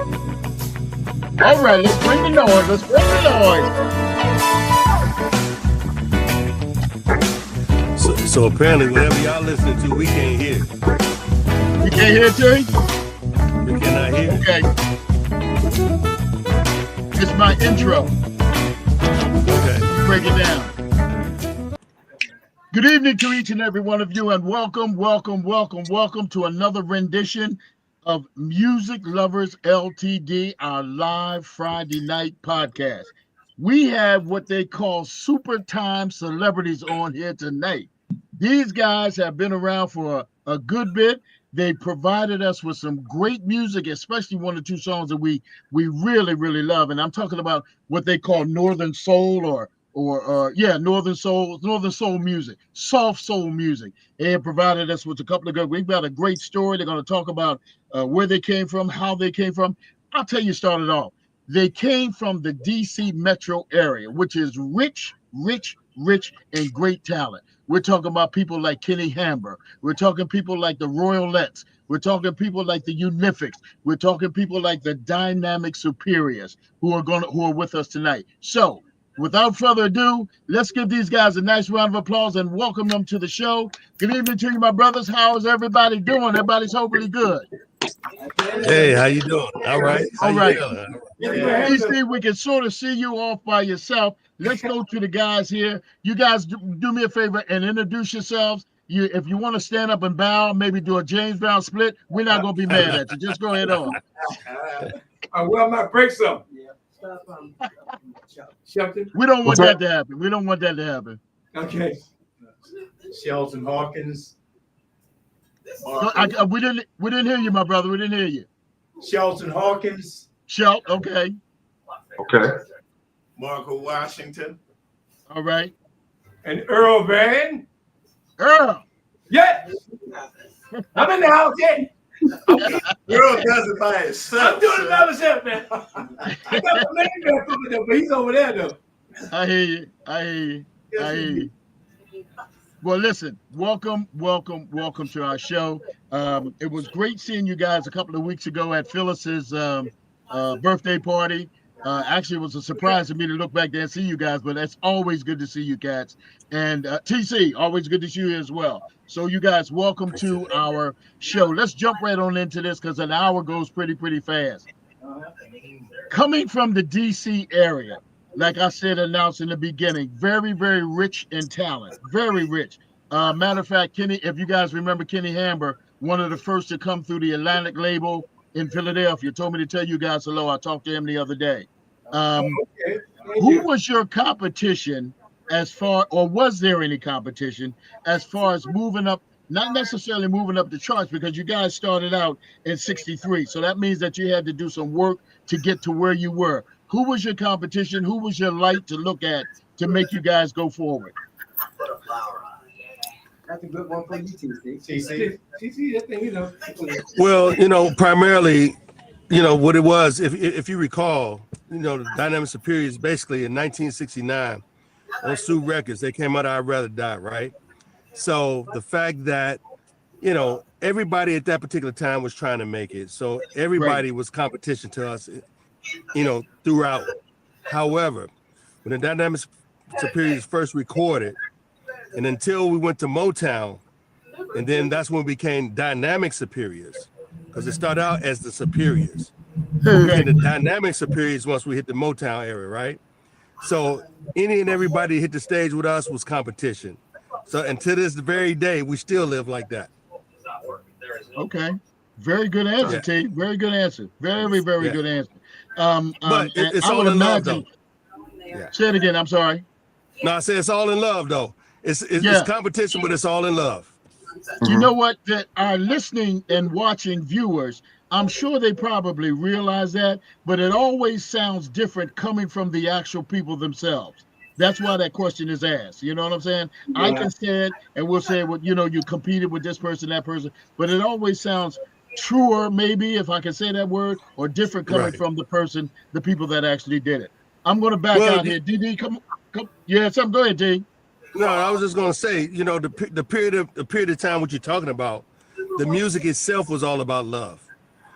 All right, let's bring the noise. Let's bring the noise. So apparently, whatever y'all listening to, we can't hear. You can't hear it, Terry? We cannot hear. Okay. It's my intro. Okay. Break it down. Good evening to each and every one of you, and welcome to another rendition of Music Lovers LTD, our live Friday night podcast. We have what they call super time celebrities on here tonight. These guys have been around for a good bit. They provided us with some great music, especially one or two songs that we really, really love. And I'm talking about what they call Northern Soul or Northern Soul music, soft soul music. They have provided us with a couple of good. We've got a great story. They're going to talk about where they came from, how they came from. I'll tell you, started off. They came from the DC metro area, which is rich and great talent. We're talking about people like Kenny Hamber. We're talking people like the Royalettes. We're talking people like the Unifics. We're talking people like the Dynamic Superiors who are with us tonight. So, without further ado, let's give these guys a nice round of applause and welcome them to the show. Good evening to you, my brothers. How is everybody doing? Everybody's hopefully good. Hey, how you doing? All right. All right. DC, we can sort of see you off by yourself. Let's go to the guys here. You guys do me a favor and introduce yourselves. If you want to stand up and bow, maybe do a James Brown split, we're not going to be mad at you. Just go ahead on. Well, I might break something. We don't want that to happen. We don't want that to happen. Okay. Shelton Hawkins. We didn't hear you, my brother. We didn't hear you. Shelton Hawkins. Okay. Okay. Marco Washington. All right. And Earl Van. Earl. Yes. I'm in the house yet. Earl does it by himself. I'm doing it by myself, man. I got my man there for me though, but he's over there though. I hear you. Well, listen, welcome to our show. It was great seeing you guys a couple of weeks ago at Phyllis's birthday party. Actually, it was a surprise to me to look back there and see you guys, but it's always good to see you cats. And TC, always good to see you as well. So you guys, welcome to our show. Let's jump right on into this because an hour goes pretty fast. Coming from the DC area, like I said, announced in the beginning, very rich in talent, very rich. Matter of fact, Kenny, if you guys remember Kenny Hamber, one of the first to come through the Atlantic label in Philadelphia, told me to tell you guys hello. I talked to him the other day. Who was your competition or was there any competition as far as moving up, not necessarily moving up the charts, because you guys started out in 63. So that means that you had to do some work to get to where you were. Who was your competition? Who was your light to look at to make you guys go forward? That's a good one for you, TC, that thing, you know. Well, primarily, what it was, if you recall, the Dynamic Superiors basically in 1969 on Sue Records, they came out of I'd Rather Die, right? So the fact that, everybody at that particular time was trying to make it. So everybody was competition to us, throughout. However, when the Dynamic Superiors first recorded, and until we went to Motown, and then that's when we became Dynamic Superiors, because it started out as the Superiors. We became the Dynamic Superiors once we hit the Motown era, right? So any and everybody that hit the stage with us was competition. So until this very day, we still live like that. Okay. Very good answer, T. Very good answer. Very good answer. But it's all in love, though. Say it again. I'm sorry. No, I said it's all in love, though. It's competition, but it's all in love. You know what? That our listening and watching viewers, I'm sure they probably realize that, but it always sounds different coming from the actual people themselves. That's why that question is asked. You know what I'm saying? Yeah. I can say it, and we'll say, well, you competed with this person, that person, but it always sounds truer, maybe, if I can say that word, or different coming from the people that actually did it. I'm going to back out here. DD, come. Yeah, something. Go ahead, D. No, I was just going to say, the period of time what you're talking about, the music itself was all about love.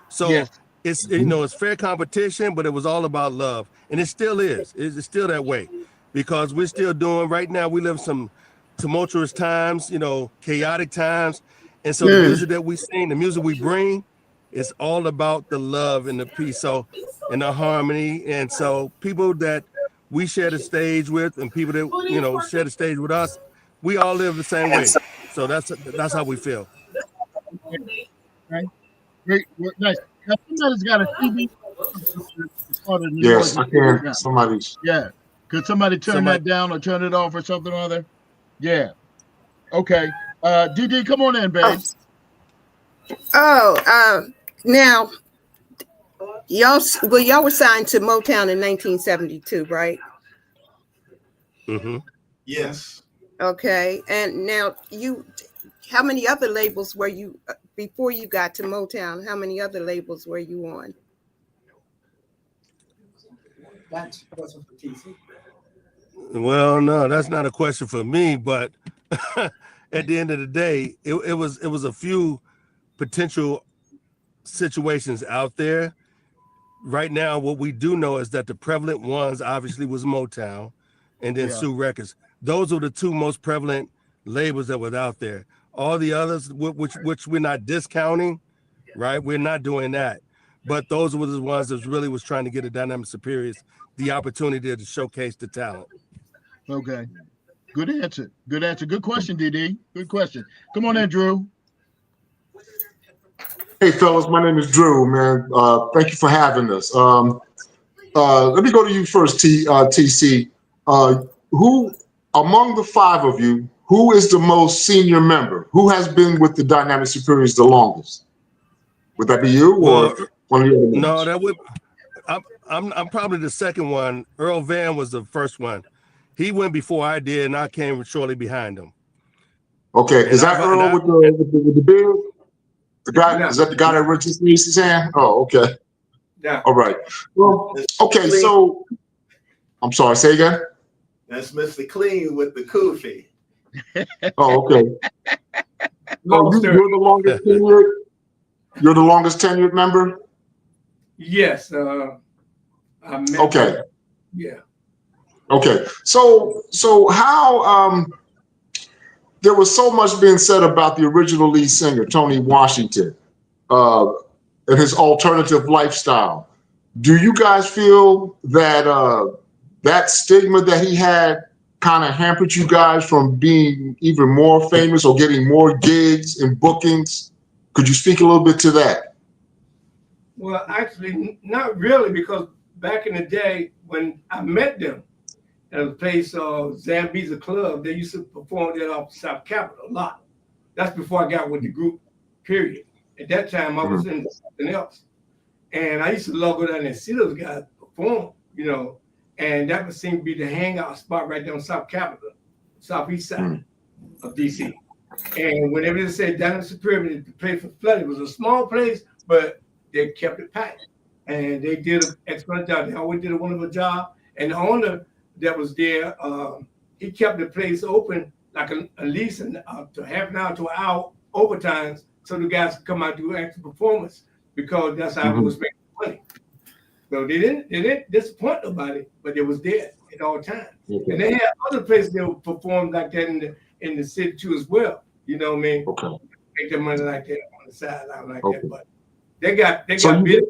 So it's it's fair competition, but it was all about love, and it still is. It's still that way, because we're still doing right now. We live some tumultuous times, chaotic times, and so the music that we sing, the music we bring, is all about the love and the peace, and the harmony, and so people that we share the stage with, and people that share the stage with us, we all live the same way. So that's how we feel. Right? Great, nice. Now somebody's got a TV. Yes, I can. Somebody's. Yeah. Could somebody turn that down or turn it off or something or other? Yeah. Okay. DD, come on in, babe. Now y'all were signed to Motown in 1972, right? Mm-hmm. Yes. Okay. And now how many other labels were you before you got to Motown? How many other labels were you on? That's a question for TC. Well, no, that's not a question for me, but at the end of the day, it was a few potential situations out there. Right now, what we do know is that the prevalent ones obviously was Motown and then Sue Records. Those were the two most prevalent labels that were out there. All the others, which we're not discounting, right? We're not doing that. But those were the ones that really was trying to get the Dynamic Superiors the opportunity to showcase the talent. Okay. Good answer. Good answer. Good question, DD. Good question. Come on in, Drew. Hey, fellas, my name is Drew, man. Thank you for having us. Let me go to you first, TC. Who, among the five of you, who is the most senior member? Who has been with the Dynamic Superiors the longest? Would that be you or one of the other members? No, that would. I'm probably the second one. Earl Van was the first one. He went before I did, and I came shortly behind him. Okay, is that Earl with the beard? The guy, is that the guy that just raised his hand? Oh, okay. Yeah. All right. Well, okay, so I'm sorry, say again? That's Mr. Clean with the kufi. Oh, okay. You're the longest tenured. You're the longest tenured member? Yes. Okay. Yeah. Okay. So how there was so much being said about the original lead singer, Tony Washington, and his alternative lifestyle. Do you guys feel that that stigma that he had kind of hampered you guys from being even more famous or getting more gigs and bookings? Could you speak a little bit to that? Well, actually, not really, because back in the day when I met them at a place Zambiza Club, they used to perform there off South Capitol a lot. That's before I got with the group, period. At that time, I was into something else. And I used to love go down there and see those guys perform, and that would seem to be the hangout spot right there on South Capitol, southeast side of DC. And whenever they said Dynamic Superior, the place was flooded. It was a small place, but they kept it packed. And they did an excellent job. They always did a wonderful job. And the owner that was there, he kept the place open like at least to half an hour to an hour overtimes so the guys could come out and do extra performance, because that's how they was making money. So they didn't disappoint nobody, but they was there at all times. Okay. And they had other places that would perform like that in the city too as well. You know what I mean? Okay. Make their money like that on the sideline like that. But they got busy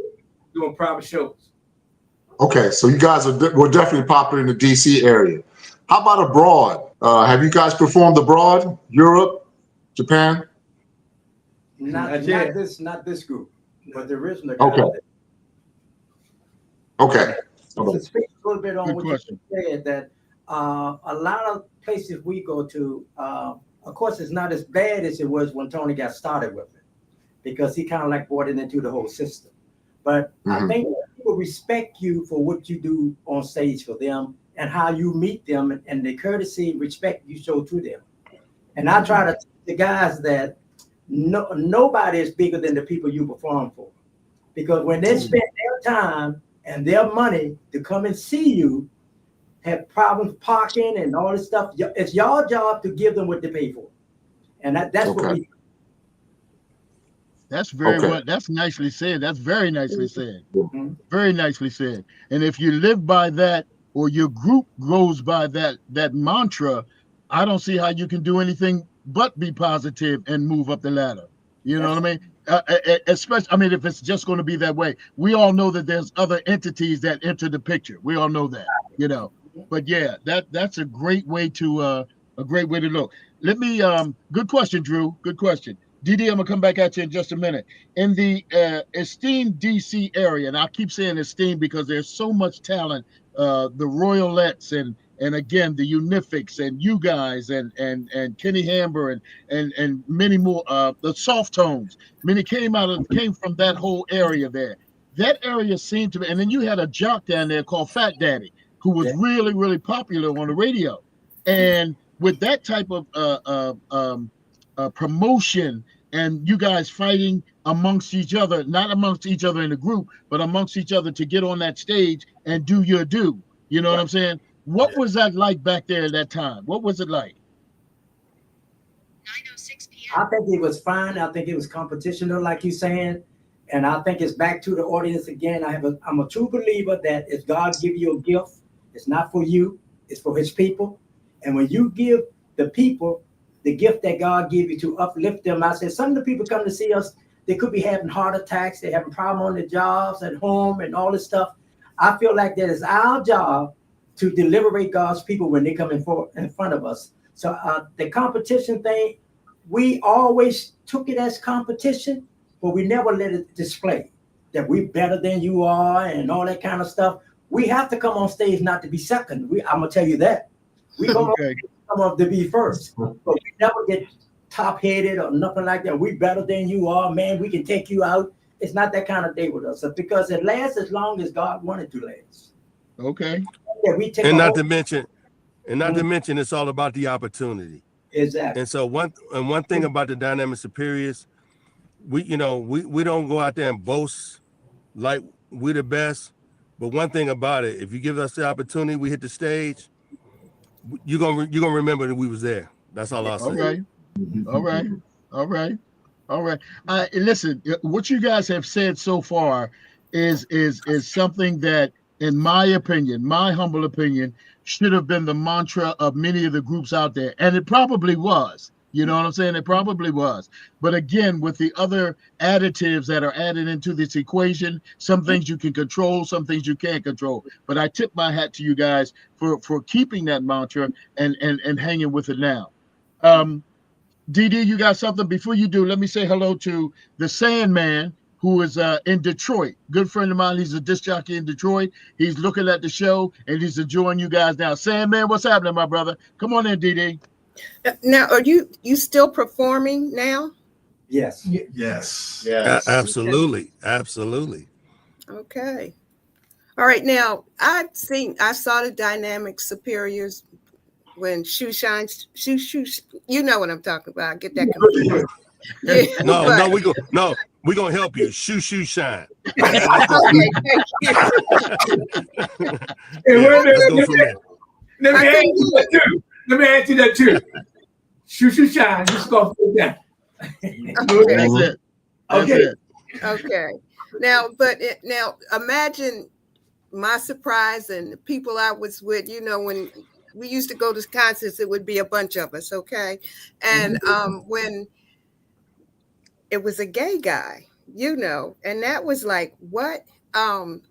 doing private shows. Okay, so you guys were definitely popular in the DC area. How about abroad? Have you guys performed abroad? Europe, Japan? Not this group, but the original. Okay. To speak a little bit on Good what question. you said, that a lot of places we go to, of course, it's not as bad as it was when Tony got started with it, because he kind of like brought it into the whole system. But I think people respect you for what you do on stage for them and how you meet them and the courtesy and respect you show to them. And I try to tell the guys that nobody is bigger than the people you perform for, because when they spend their time and their money to come and see you, have problems parking and all this stuff, it's your job to give them what they pay for. And that's what we do. That's very Okay. well. That's nicely said. That's very nicely said. Mhm. Very nicely said. And if you live by that, or your group goes by that mantra, I don't see how you can do anything but be positive and move up the ladder. You know what I mean? Especially, I mean, if it's just going to be that way. We all know that there's other entities that enter the picture. We all know that. You know. But yeah, that's a great way to look. Let me good question, Drew. Good question. DD, I'm gonna come back at you in just a minute. In the esteemed DC area, and I keep saying esteemed because there's so much talent, the Royalettes and again the Unifics and you guys and Kenny Hamber and many more the soft tones. Many came from that whole area there. That area seemed to be, and then you had a jock down there called Fat Daddy who was really, really popular on the radio. And with that type of promotion and you guys fighting amongst each other, not amongst each other in the group, but amongst each other to get on that stage and do your due. You know what I'm saying? What was that like back there at that time? What was it like? 9:06 p.m. I think it was fine. I think it was competitional, like you're saying. And I think it's back to the audience again. I'm a true believer that if God give you a gift, it's not for you, it's for his people. And when you give the people the gift that God gave you to uplift them, I said, some of the people come to see us, they could be having heart attacks, they're having problems on their jobs, at home, and all this stuff. I feel like that is our job to deliberate God's people when they come in front of us. So the competition thing, we always took it as competition, but we never let it display that we're better than you are and all that kind of stuff. We have to come on stage not to be second. I'm going to tell you that. We come on to be first, but we never get top-headed or nothing like that. We better than you are, man. We can take you out. It's not that kind of day with us, because it lasts as long as God wanted to last. Okay. Yeah, we take and not to mention, it's all about the opportunity. Exactly. And so one thing about the Dynamic Superiors, we don't go out there and boast like we're the best. But one thing about it, if you give us the opportunity, we hit the stage, you're gonna remember that we was there. That's all I'll say. All right. Listen, what you guys have said so far is something that, in my opinion, my humble opinion, should have been the mantra of many of the groups out there, and it probably was. You know what I'm saying? It probably was. But again, with the other additives that are added into this equation, some things you can control, some things you can't control. But I tip my hat to you guys for keeping that mantra and hanging with it now. DD, you got something? Before you do, let me say hello to the Sandman, who is in Detroit. Good friend of mine. He's a disc jockey in Detroit. He's looking at the show and he's enjoying you guys now. Sandman, what's happening, my brother? Come on in, DD. Now, are you still performing now? Yes. Yes. Absolutely. Okay. All right. Now, I saw the Dynamic Superiors when Shoe Shines. You know what I'm talking about. I get that confused. Yeah, we're gonna help you. Shoe shine. Okay, thank you. Let's go from there. Let me ask you that too. Shoe shine. Just go for that. That's it. Okay. Okay. Now, now imagine my surprise and the people I was with. You know, when we used to go to concerts, it would be a bunch of us. Okay, and when it was a gay guy, you know, and that was like, what?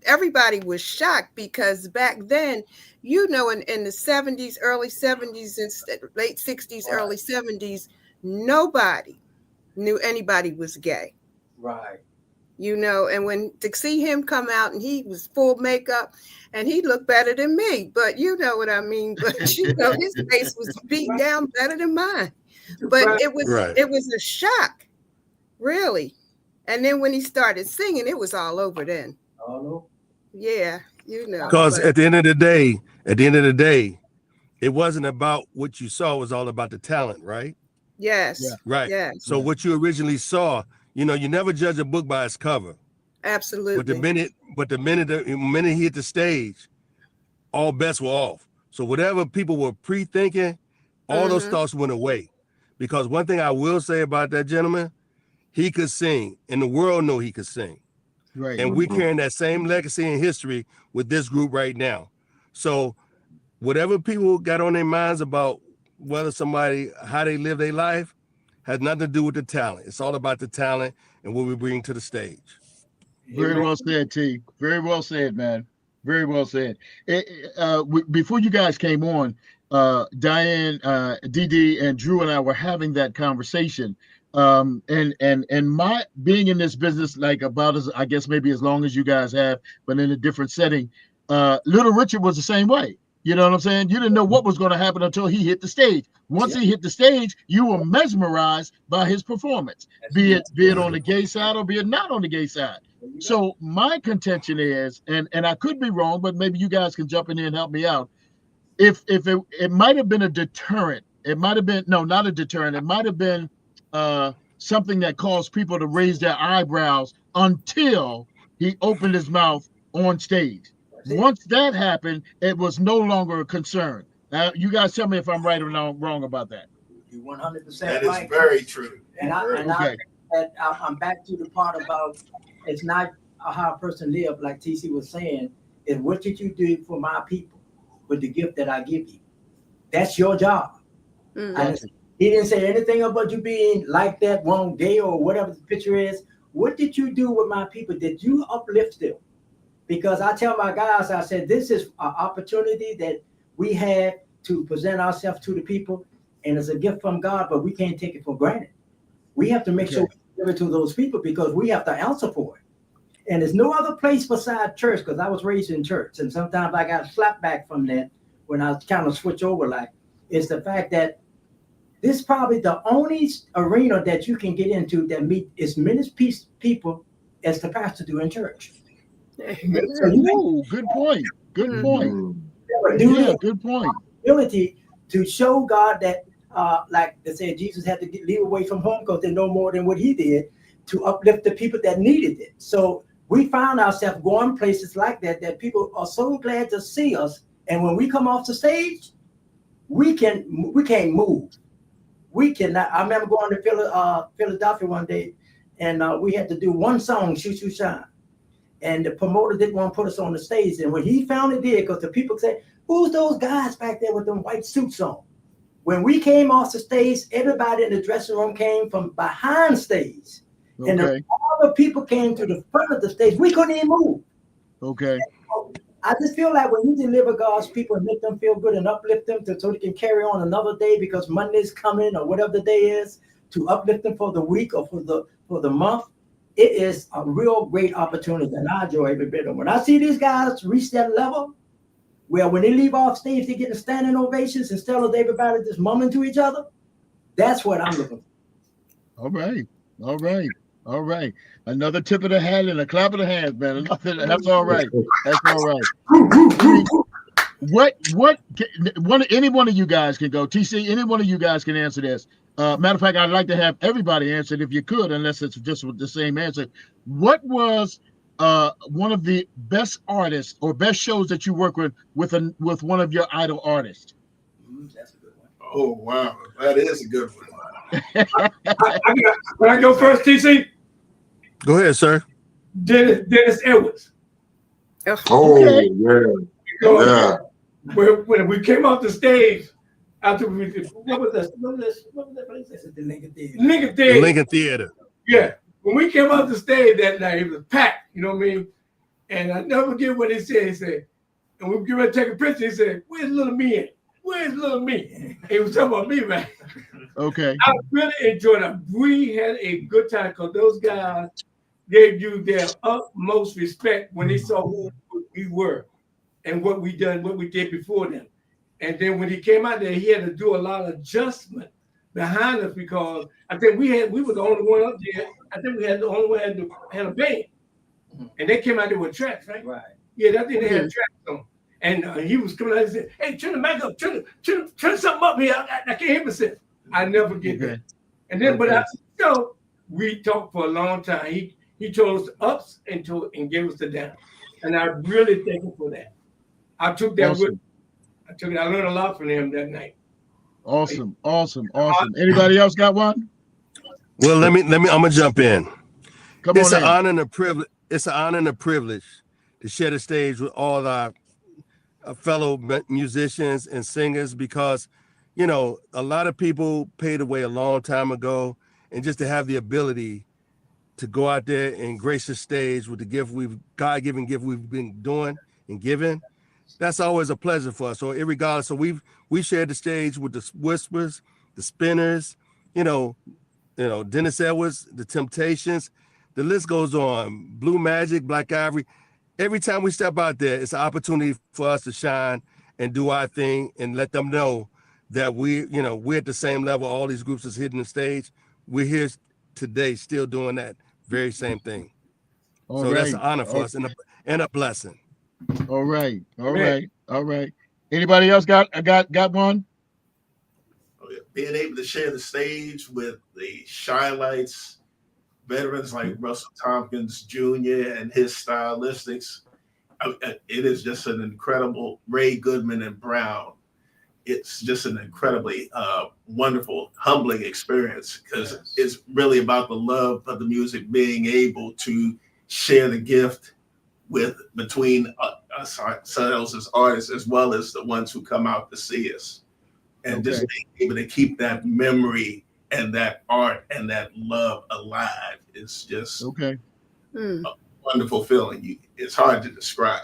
Everybody was shocked because back then, you know, in the 70s, early 70s and late 60s, early 70s, nobody knew anybody was gay. Right. You know, and when to see him come out and he was full makeup and he looked better than me, but you know what I mean? But you know, his face was beat down better than mine. But it was a shock, really. And then when he started singing, it was all over then. Oh, yeah, you know. Because at the end of the day, it wasn't about what you saw, it was all about the talent, right? Yes. Yeah. Right. Yes. So what you originally saw, you know, you never judge a book by its cover. Absolutely. But the minute he hit the stage, all bets were off. So whatever people were pre-thinking, all those thoughts went away. Because one thing I will say about that gentleman, he could sing, and the world know he could sing. Right. And we're carrying that same legacy and history with this group right now. So whatever people got on their minds about whether somebody, how they live their life, has nothing to do with the talent. It's all about the talent and what we bring to the stage. Very well said, T. Very well said, man. Very well said. Before you guys came on, Diane, DD, and Drew and I were having that conversation. And my being in this business, like about as I guess maybe as long as you guys have, but in a different setting. Little Richard was the same way. You know what I'm saying? You didn't know what was going to happen until he hit the stage. Once he hit the stage, you were mesmerized by his performance, be it on the gay side or be it not on the gay side. So my contention is, and I could be wrong, but maybe you guys can jump in here and help me out. If it might have been a deterrent, it might have been not a deterrent. It might have been something that caused people to raise their eyebrows until he opened his mouth on stage. Once that happened, it was no longer a concern. You guys tell me if I'm right or wrong about that. You're 100% That right. is very true. And I'm back to the part about it's not how a person live, like TC was saying, is what did you do for my people with the gift that I give you? That's your job. Mm-hmm. He didn't say anything about you being like that one day or whatever the picture is. What did you do with my people? Did you uplift them? Because I tell my guys, I said, this is an opportunity that we have to present ourselves to the people, and it's a gift from God, but we can't take it for granted. We have to make sure we give it to those people because we have to answer for it. And there's no other place beside church, because I was raised in church, and sometimes I got slapped back from that when I kind of switch over. Like, it's the fact that this is probably the only arena that you can get into that meet as many people as the pastor do in church. Ooh, good point. Good point. Yeah, good point. Ability to show God that, like they said, Jesus had to leave away from home because they know more than what he did to uplift the people that needed it. So we found ourselves going places like that people are so glad to see us. And when we come off the stage, we can't move. We cannot. I remember going to Philadelphia one day, and we had to do one song, Shoot You Shine. And the promoter didn't want to put us on the stage. And when he found it did, because the people say, who's those guys back there with them white suits on? When we came off the stage, everybody in the dressing room came from behind stage. Okay. And all the people came to the front of the stage. We couldn't even move. Okay. I just feel like when you deliver God's people and make them feel good and uplift them so they can carry on another day because Monday's coming or whatever the day is, to uplift them for the week or for the month, it is a real great opportunity, and I enjoy every bit of it. When I see these guys reach that level, where when they leave off stage, they get standing ovations instead of everybody just mumbling to each other, that's what I'm looking for. All right. Another tip of the hat and a clap of the hands, man. That's all right. That's all right. Any one of you guys can go. TC, any one of you guys can answer this. Matter of fact, I'd like to have everybody answer it if you could, unless it's just with the same answer. What was one of the best artists or best shows that you work with one of your idol artists? That's a good one. Oh, wow. That is a good one. Can I go first, TC? Go ahead, sir. Dennis Edwards. Okay. Yeah. When we came off the stage, after we did, what was that place? The Lincoln Theater. Lincoln Theater. Yeah. When we came off the stage that night, it was packed, you know what I mean? And I never forget what he said. He said, and we were going to take a picture. He said, where's little me at? Where's little me? And he was talking about me, man. Okay. I really enjoyed it. We had a good time because those guys gave you their utmost respect when they saw who we were and what we did before them. And then when he came out there, he had to do a lot of adjustment behind us because I think we were the only one up there. I think we had the only one had a band, and they came out there with tracks, right? Right. Yeah, I think they had tracks on. And he was coming out and said, "Hey, turn the mic up, turn something up here. I can't hear myself." I never get that. And then, but we talked for a long time. He told us the ups and gave us the downs, and I really thank him for that. I took that with. I learned a lot from him that night. Awesome. Anybody else got one? Well, I'm gonna jump in. Come It's on an in. honor and a privilege. It's an honor and a privilege to share the stage with all our fellow musicians and singers because, you know, a lot of people paid away a long time ago, and just to have the ability to go out there and grace the stage with the God-given gift we've been doing and giving, that's always a pleasure for us. So irregardless, so we shared the stage with the Whispers, the Spinners, you know, Dennis Edwards, the Temptations, the list goes on. Blue Magic, Black Ivory. Every time we step out there, it's an opportunity for us to shine and do our thing and let them know that we're at the same level. All these groups is hitting the stage. We're here today, still doing that very same thing. All So that's an right. honor for us and a blessing. All right. All Amen. right. All right. Anybody else got one? Oh, yeah. Being able to share the stage with the Shine Lights veterans like Russell Tompkins Jr. and his stylistics, it is just an incredible. Ray Goodman and Brown. It's just an incredibly wonderful, humbling experience because it's really about the love of the music, being able to share the gift between ourselves as artists as well as the ones who come out to see us, and just being able to keep that memory and that art and that love alive is just Okay. a wonderful feeling. It's hard to describe.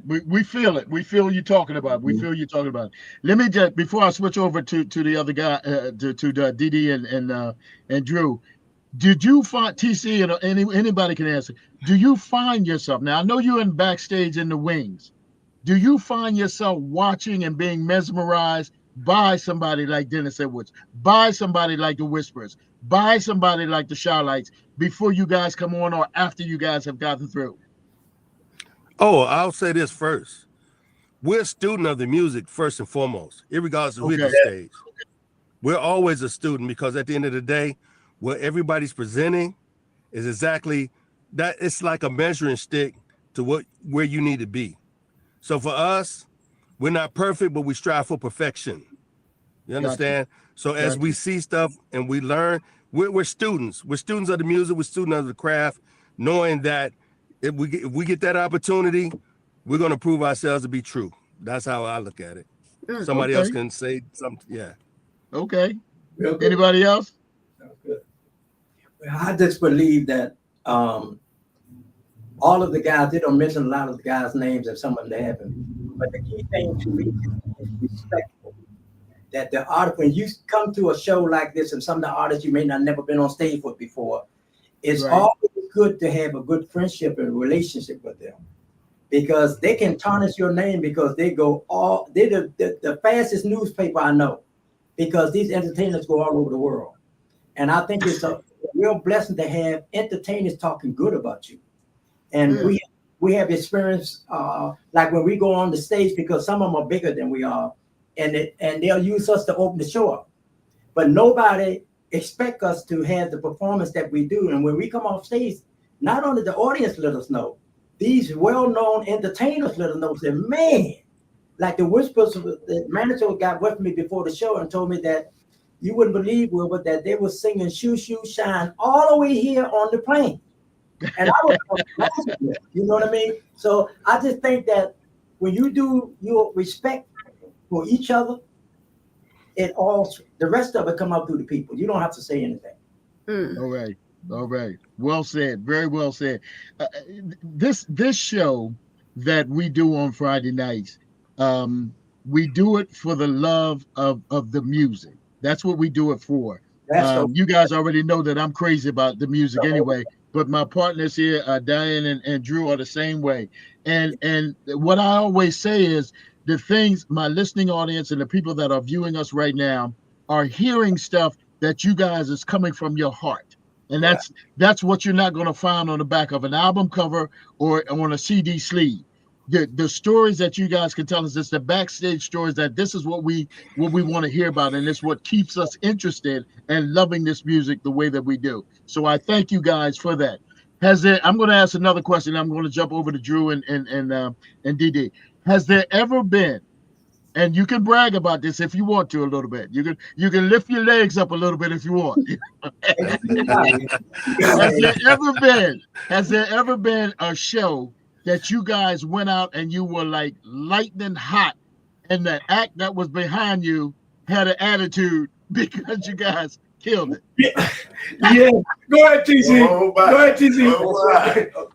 We feel it. We feel you talking about. We feel you talking about. Let me just, before I switch over to the other guy, to Didi and Drew. Did you find, TC, and anybody can answer, do you find yourself, now I know you're in backstage in the wings, do you find yourself watching and being mesmerized by somebody like Dennis Edwards, by somebody like the Whispers, by somebody like the Shy Lights before you guys come on or after you guys have gotten through? Oh, I'll say this first. We're a student of the music first and foremost, irregardless of who hit the stage. We're always a student because at the end of the day, what everybody's presenting is exactly that. It's like a measuring stick to where you need to be. So for us, we're not perfect, but we strive for perfection. You understand? So as we see stuff and we learn, we're students. We're students of the music. We're students of the craft, knowing that if we get that opportunity, we're going to prove ourselves to be true. That's how I look at it. Somebody else can say something. Yeah. Okay. Anybody else? Sounds good. I just believe that all of the guys, they don't mention a lot of the guys' names and some of them happen. But the key thing to me is respectful. That the artist, when you come to a show like this, and some of the artists you may not never been on stage with before, it's always good to have a good friendship and relationship with them. Because they can tarnish your name because they're the fastest newspaper I know. Because these entertainers go all over the world. And I think it's a real blessing to have entertainers talking good about you. And we have experience like when we go on the stage, because some of them are bigger than we are, and they'll use us to open the show up. But nobody expect us to have the performance that we do. And when we come off stage, not only the audience let us know, these well-known entertainers let us know, say, man, like the Whispers, the manager got with me before the show and told me that you wouldn't believe, Wilbur, that they were singing Shoo Shoo Shine all the way here on the plane. And I was, you know what I mean? So I just think that when you do your respect for each other, the rest of it come out through the people. You don't have to say anything. All right. All right. Well said. Very well said. This show that we do on Friday nights, we do it for the love of the music. That's what we do it for. You guys already know that I'm crazy about the music anyway, but my partners here, Diane and Drew, are the same way. And what I always say is the things my listening audience and the people that are viewing us right now are hearing stuff that you guys is coming from your heart. And that's what you're not going to find on the back of an album cover or on a CD sleeve. The stories that you guys can tell us, it's the backstage stories that this is what we want to hear about, and it's what keeps us interested and loving this music the way that we do. So I thank you guys for that. I'm going to ask another question. I'm going to jump over to Drew and DD. Has there ever been And you can brag about this if you want to a little bit. You can lift your legs up a little bit if you want. Has there ever been a show that you guys went out and you were like lightning hot, and the act that was behind you had an attitude because you guys killed it? Yeah. Go ahead, TC. Go ahead, TC.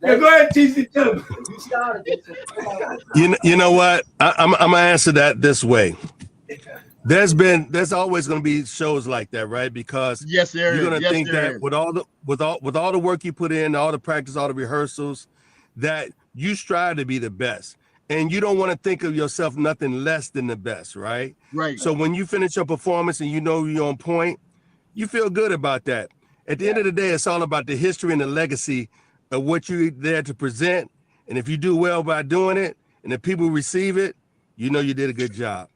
Yeah, go ahead, TC. Tell him. You started it. So You know what? I'm gonna answer that this way. There's always going to be shows like that, right? Because yes, there you're going to yes, think that is. with all the work you put in, all the practice, all the rehearsals, that you strive to be the best, and you don't want to think of yourself nothing less than the best, right? Right. So when you finish your performance and you know you're on point, you feel good about that. At the end of the day, it's all about the history and the legacy of what you're there to present. And if you do well by doing it, and if people receive it, you know you did a good job.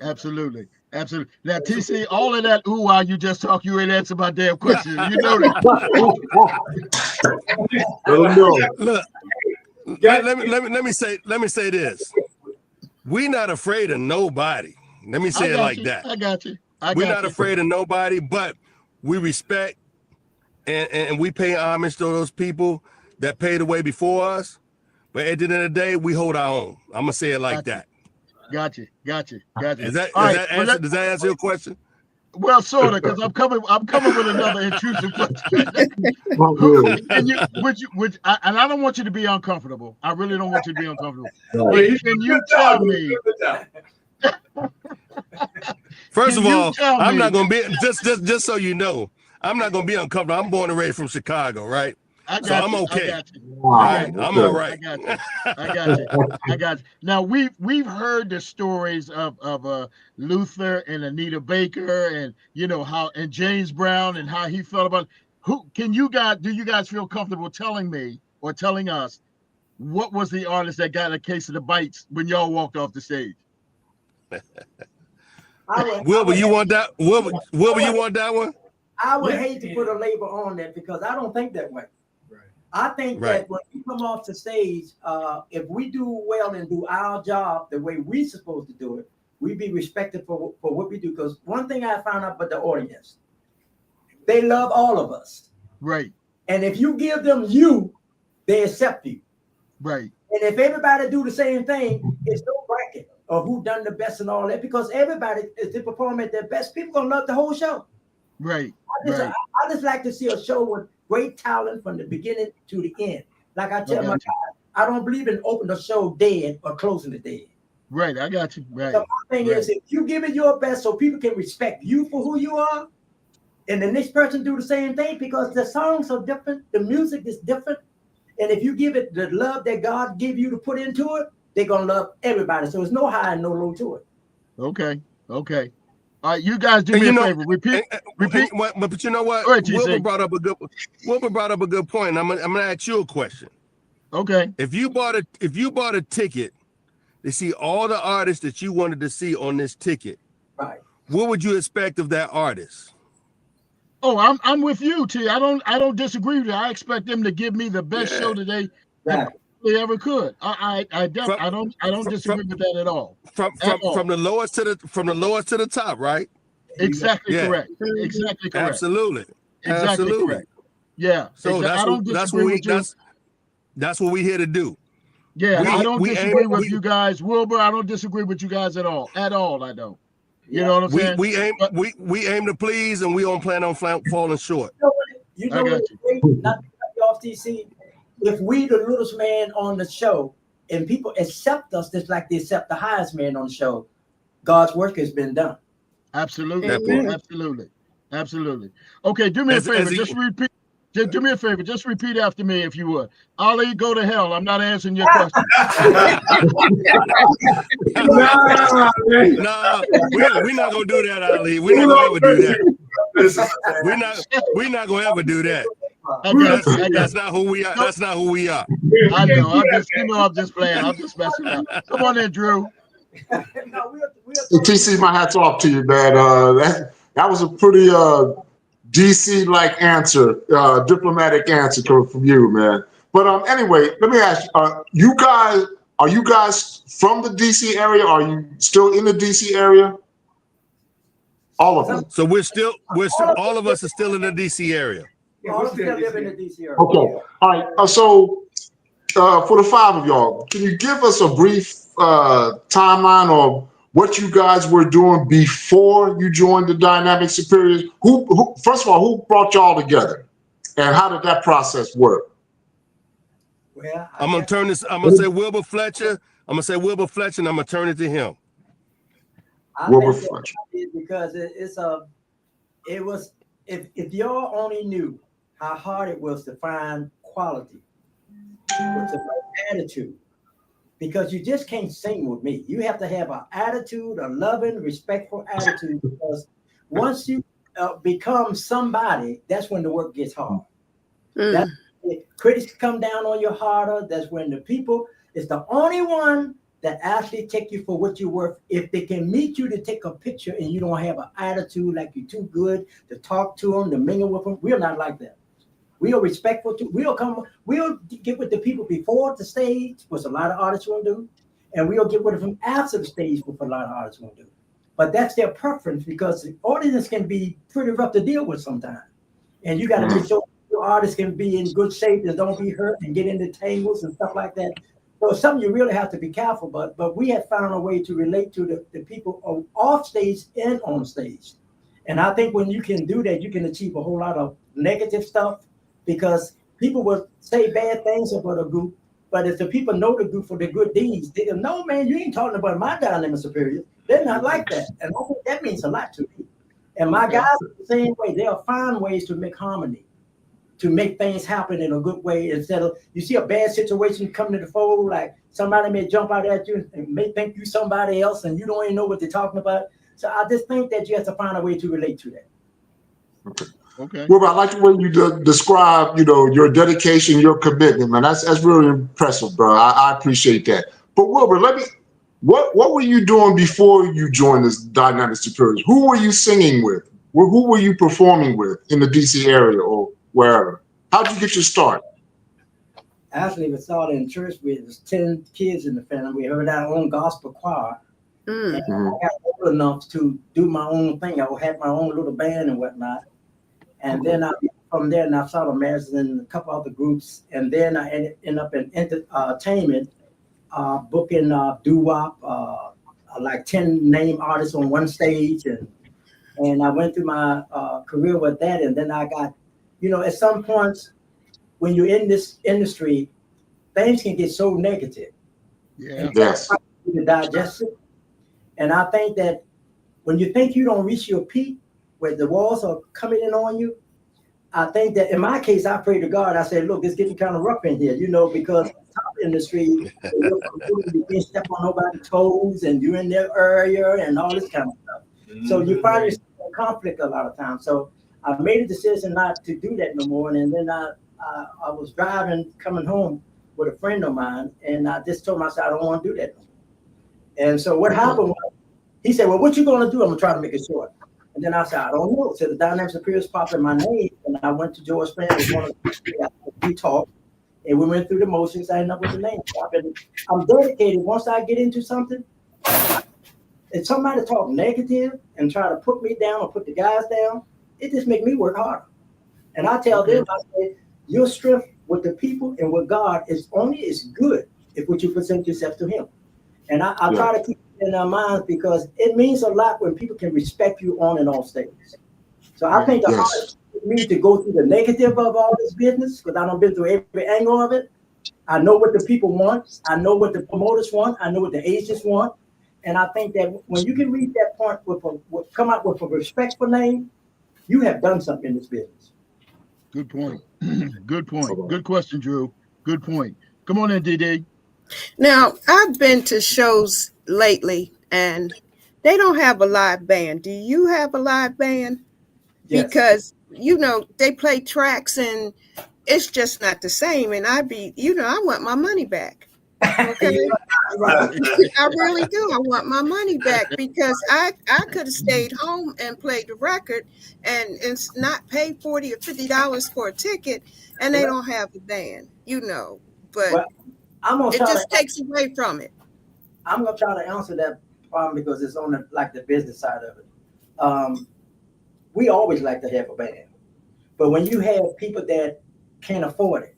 Absolutely. Absolutely. Now, TC, all of that ooh-ah you just talked, you ain't answered my damn question. You know that. Look, let me say this. We're not afraid of nobody. Let me say it like that. I got you. We're not afraid of nobody, but we respect and we pay homage to those people that paid the way before us. But at the end of the day, we hold our own. I'm gonna say it like that. Gotcha. Does that answer your question? Well, sort of, because I'm coming with another intrusive question. And I don't want you to be uncomfortable. I really don't want you to be uncomfortable. But can you tell me? First of all, I'm not gonna be just so you know, I'm not gonna be uncomfortable. I'm born and raised from Chicago, right? So I'm okay. I'm all right. I got you. Now we've heard the stories of Luther and Anita Baker, and you know how, and James Brown, and how he felt about. Do you guys feel comfortable telling me or telling us what was the artist that got a case of the bites when y'all walked off the stage? Wilbur, you want that? Wilbur, you want that one? I would hate to put a label on that because I don't think that way. I think that when we come off the stage, if we do well and do our job the way we're supposed to do it, we be respected for what we do. Because one thing I found out about the audience, they love all of us. Right. And if you give them you, they accept you. Right. And if everybody do the same thing, it's no bracket of who done the best and all that. Because everybody, if they perform at their best, people gonna love the whole show. Right. I just like to see a show with great talent from the beginning to the end. Like I tell my guys, I don't believe in opening the show dead or closing it dead. Right, I got you. Right. So my thing is, if you give it your best so people can respect you for who you are, and the next person do the same thing, because the songs are different, the music is different, and if you give it the love that God give you to put into it, they're gonna love everybody. So there's no high and no low to it. Okay. All right, you guys do me a favor. Repeat. But you know what? Wilbur brought up a good point. I'm gonna ask you a question. Okay. If you bought a ticket to see all the artists that you wanted to see on this ticket, right? What would you expect of that artist? Oh, I'm with you, T. I don't disagree with you. I expect them to give me the best show that they ever could. I don't disagree with that at all. From the lowest to the top, right? Exactly correct. Exactly correct. Absolutely. Correct. Yeah. So that's what we're here to do. Yeah, I don't disagree with you guys, Wilbur. I don't disagree with you guys at all. I don't. You know what I'm saying? We aim to please, and we don't plan on falling short. You know what's great? Not to cut you off, TC. If we the littlest man on the show and people accept us just like they accept the highest man on the show, God's work has been done. Absolutely. Okay, do me a favor. Just repeat. Do me a favor. Just repeat after me if you would. Ali, go to hell. I'm not answering your question. No, we're not gonna do that, Ali. We're not gonna ever do that. We're not gonna ever do that. That's not who we are. That's not who we are. I know. I'm just playing. I'm just messing up. Come on in, Drew. TC, my hat's off to you, man. That was a pretty DC-like answer, diplomatic answer from you, man. But anyway, let me ask you: you guys Are you guys from the DC area? Are you still in the DC area? All of them. So all of us are still in the DC area. Yeah, All we're of us still live in the DC. DC area. Okay. All right. So for the five of y'all, can you give us a brief timeline of what you guys were doing before you joined the Dynamic Superiors? Who first of all, who brought y'all together, and how did that process work? Well, I'm gonna turn this. I'm gonna say Wilbur Fletcher. I'm gonna say Wilbur Fletcher, and I'm gonna turn it to him. I Wilbur think Fletcher. because it was if y'all only knew how hard it was to find quality with the right attitude, because you just can't sing with me. You have to have an attitude, a loving, respectful attitude, because once you become somebody, that's when the work gets hard. That's when critics come down on you harder. That's when the people is the only one that actually take you for what you're worth. If they can meet you to take a picture and you don't have an attitude like you're too good to talk to them, to mingle with them, we're not like that. We are respectful too. We'll get with the people before the stage, which a lot of artists won't do, and we'll get with them after the stage, which a lot of artists won't do. But that's their preference, because the audience can be pretty rough to deal with sometimes. And you got to make sure your artists can be in good shape and don't be hurt and get into tangles and stuff like that. So it's something you really have to be careful, but we have found a way to relate to the people off stage and on stage. And I think when you can do that, you can achieve a whole lot of negative stuff, because people will say bad things about a group, but if the people know the group for the good deeds, they go, no, man, you ain't talking about my Dynamic Superior. They're not like that. And I think that means a lot to me. And my guys are the same way. They'll find ways to make harmony, to make things happen in a good way, instead of, you see a bad situation come to the fold, like somebody may jump out at you and may think you somebody else and you don't even know what they're talking about. So I just think that you have to find a way to relate to that. Okay. Well, I like the way you describe, your dedication, your commitment, man. That's really impressive, bro. I appreciate that. But Wilbur, what were you doing before you joined this Dynamic Superiors? Who were you singing with? Who were you performing with in the DC area or wherever? How'd you get your start? Actually, we started in church. We was 10 kids in the family. We heard our own gospel choir. And I got old enough to do my own thing. I had my own little band and whatnot. And then from there, I started managing a couple other groups. And then I ended up in entertainment, booking doo-wop, like 10 name artists on one stage. And I went through my career with that. And then I got, at some points, when you're in this industry, things can get so negative. Yeah. Yes. To digest it. And I think that when you think you don't reach your peak, where the walls are coming in on you, I think that in my case, I prayed to God. I said, look, it's getting kind of rough in here, because top industry, you can't step on nobody's toes and you're in their area and all this kind of stuff. So you find yourself in conflict a lot of times. So I made a decision not to do that no more. And then I was driving, coming home with a friend of mine, and I just told myself I don't want to do that no more. And so what happened was, he said, well, what you going to do? I'm going to try to make it short. And then I said, I don't know. So the Dynamic Superiors popped in my name, and I went to George Fan. We talked, and we went through the motions. I ended up with the name. I'm dedicated. Once I get into something, if somebody talk negative and try to put me down or put the guys down, it just make me work harder. And I tell them, I say, your strength with the people and with God is only as good if what you present yourself to Him. And I try to keep it in our minds, because it means a lot when people can respect you on and off stage. So I think the hardest for me to go through the negative of all this business, because I done been through every angle of it. I know what the people want. I know what the promoters want. I know what the agents want. And I think that when you can reach that point come out with a respectful name, you have done something in this business. Good point. Good point. Good question, Drew. Good point. Come on in, DD. Now, I've been to shows lately, and they don't have a live band. Do you have a live band? Yes. Because, they play tracks, and it's just not the same. And I want my money back. Okay. I really do. I want my money back, because I could have stayed home and played the record and it's not pay $40 or $50 for a ticket, and they don't have a band, But well, I'm gonna It try just to. takes away from it. I'm gonna try to answer that problem because it's on the business side of it. We always like to have a band, but when you have people that can't afford it,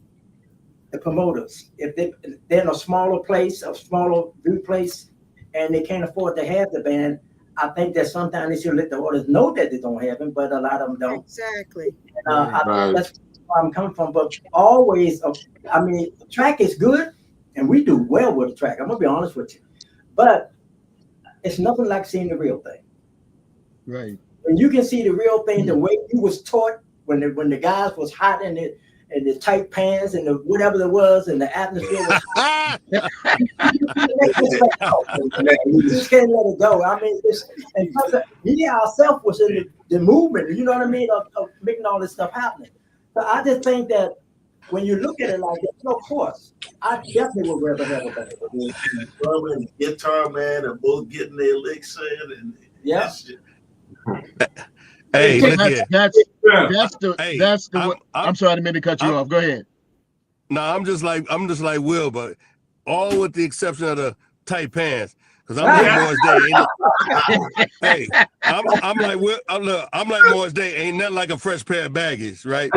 the promoters, if they're in a smaller place, a smaller view place, and they can't afford to have the band, I think that sometimes they should let the artists know that they don't have it, but a lot of them don't. Exactly. I Right. think that's where I'm coming from. But always, I mean, the track is good, and we do well with the track. I'm gonna be honest with you, but it's nothing like seeing the real thing. Right. When you can see the real thing, the way you was taught when the guys was hot in the tight pants and the whatever it was, and the atmosphere was hot. You just can't let it go. I mean, and we ourselves was in the movement. You know what I mean, of making all this stuff happening. So I just think that when you look at it like that, of course, I definitely would rather have a band. Drummer and guitar man are both getting their licks in, and Yeah. Hey, Well, look here. that's the Hey, I'm sorry, I didn't mean to cut you off. Go ahead. No, I'm just like Will, but all with the exception of the tight pants. Cause I'm like Morris Day. Hey, I'm like Will. Look, I'm like Morris Day. Ain't nothing like a fresh pair of baggies, right?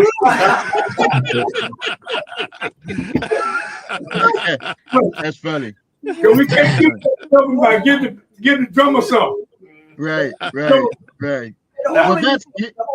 That's funny. Can we can't keep talking about get the drummer some? Right. Well, Well, that's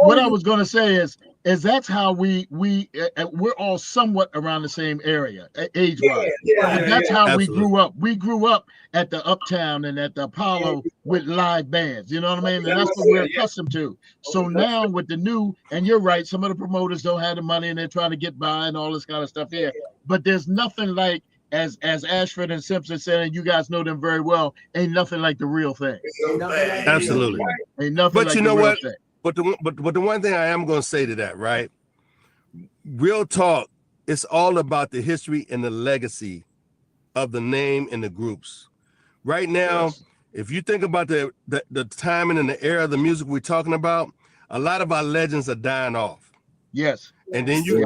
what I was going to say is that's how we're all somewhat around the same area, age wise. That's how Absolutely. we grew up. We grew up at the Uptown and at the Apollo with live bands. You know what I mean? And that's what we're accustomed to. So now with the new, and you're right, some of the promoters don't have the money and they're trying to get by and all this kind of stuff here. But there's nothing like, as Ashford and Simpson said, and you guys know them very well, ain't nothing like the real thing. Absolutely. Ain't nothing But like you the know real what? thing. But the one thing I am going to say to that, right? Real talk, it's all about the history and the legacy of the name and the groups. Right now, if you think about the timing and the era of the music we're talking about, a lot of our legends are dying off. Yes. And then you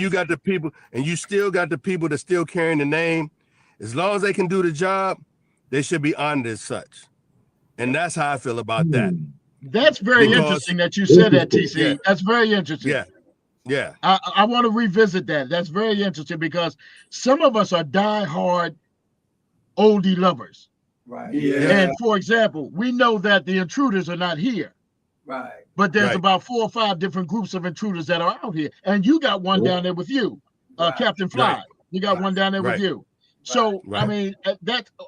got the people, and you still got the people that still carrying the name. As long as they can do the job, they should be honored as such. And that's how I feel about that. That's very interesting that you said that, TC. Yeah. That's very interesting. Yeah. I want to revisit that. That's very interesting because some of us are diehard oldie lovers. Right. And for example, we know that the Intruders are not here. Right. But there's about 4 or 5 different groups of Intruders that are out here. And you got one down there with you, Captain Fly. Right. You got one down there with you. So, I mean,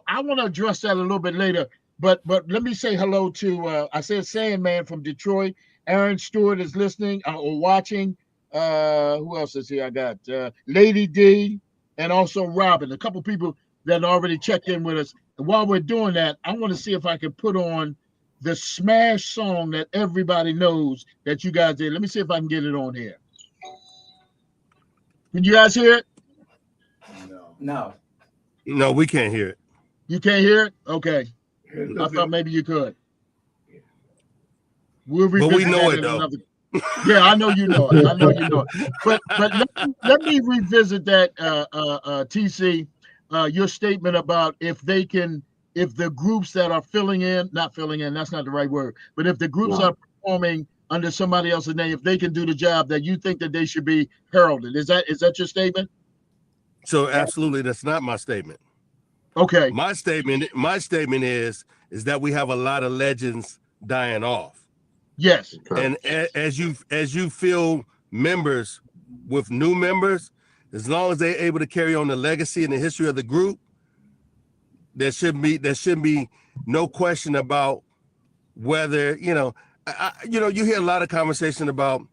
I want to address that a little bit later. But let me say hello to, I said Sandman from Detroit. Aaron Stewart is listening or watching. Who else is here? I got Lady D and also Robin. A couple people that already checked in with us. And while we're doing that, I want to see if I can put on the smash song that everybody knows that you guys did. Let me see if I can get it on here. Can you guys hear it? No. No, we can't hear it. You can't hear it? Okay. I thought maybe you could. We'll revisit but we know that it though. Yeah, I know you know it. I know you know it. But let me revisit that, TC, your statement about if the groups that are not filling in, that's not the right word, but if the groups are performing under somebody else's name, if they can do the job, that you think that they should be heralded. Is that your statement? So absolutely, that's not my statement. Okay. My statement is that we have a lot of legends dying off. Yes. And as you feel members with new members, as long as they're able to carry on the legacy and the history of the group, there shouldn't be no question about whether, you hear a lot of conversation about,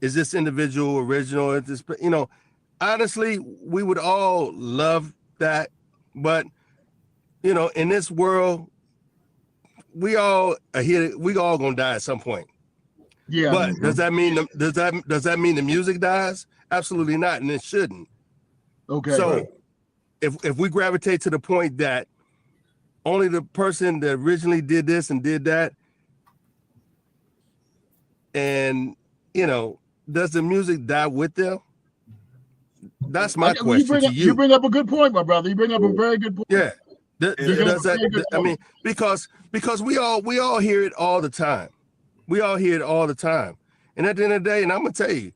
is this individual original? Is this, honestly, we would all love that, but in this world, we all are here. We all gonna die at some point. Yeah. But does that mean the music dies? Absolutely not, and it shouldn't. Okay. So if we gravitate to the point that only the person that originally did this and did that, and does the music die with them? That's my You question to you you. bring up a good point, my brother. You bring up a very good point. Yeah. You bring up Does a very good I point. mean, because we all hear it all the time. We all hear it all the time. And at the end of the day, and I'm gonna tell you,